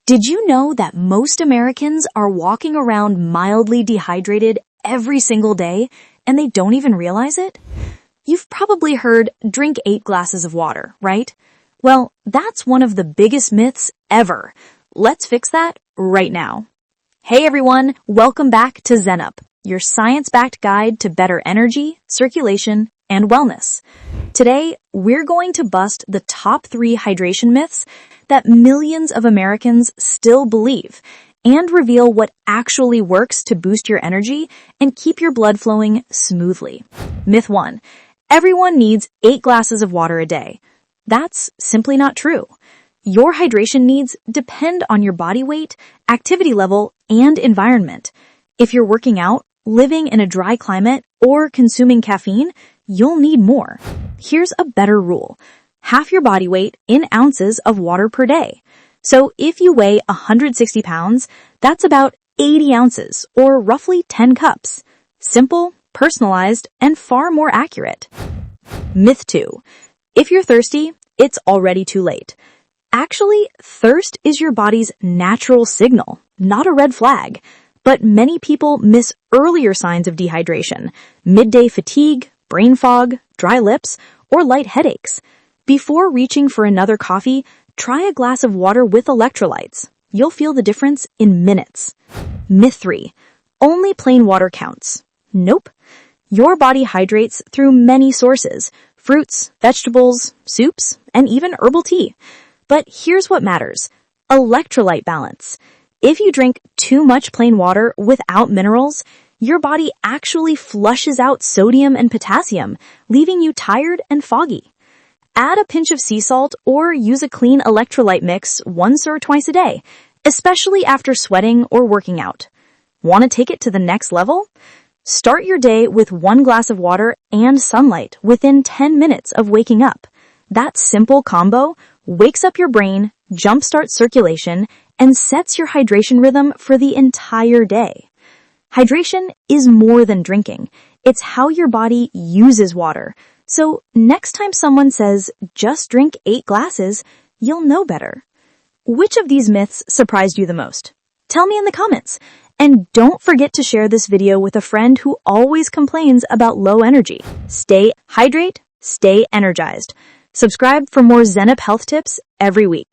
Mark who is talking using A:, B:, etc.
A: Did you know that most Americans are walking around mildly dehydrated every single day and they don't even realize it? You've probably heard drink 8 glasses of water, right? Well, that's one of the biggest myths ever. Let's fix that right now. Hey everyone, welcome back to ZenUp, your science-backed guide to better energy, circulation, and wellness. Today, we're going to bust the top 3 hydration myths that millions of Americans still believe and reveal what actually works to boost your energy and keep your blood flowing smoothly. Myth 1. Everyone needs 8 glasses of water a day. That's simply not true. Your hydration needs depend on your body weight, activity level, and environment. If you're working out, living in a dry climate, or consuming caffeine, you'll need more. Here's a better rule. Half your body weight in ounces of water per day. So if you weigh 160 pounds, that's about 80 ounces, or roughly 10 cups. Simple, personalized, and far more accurate. Myth 2. If you're thirsty, it's already too late. Actually, thirst is your body's natural signal, not a red flag. But many people miss earlier signs of dehydration, midday fatigue, brain fog, dry lips, or light headaches. Before reaching for another coffee, try a glass of water with electrolytes. You'll feel the difference in minutes. Myth 3. Only plain water counts. Nope. Your body hydrates through many sources: fruits, vegetables, soups, and even herbal tea. But here's what matters: electrolyte balance. If you drink too much plain water without minerals, your body actually flushes out sodium and potassium, leaving you tired and foggy. Add a pinch of sea salt or use a clean electrolyte mix once or twice a day, especially after sweating or working out. Want to take it to the next level? Start your day with 1 glass of water and sunlight within 10 minutes of waking up. That simple combo wakes up your brain, jumpstarts circulation, and sets your hydration rhythm for the entire day. Hydration is more than drinking. It's how your body uses water. So next time someone says, just drink 8 glasses, you'll know better. Which of these myths surprised you the most? Tell me in the comments. And don't forget to share this video with a friend who always complains about low energy. Stay hydrated, stay energized. Subscribe for more ZenUp health tips every week.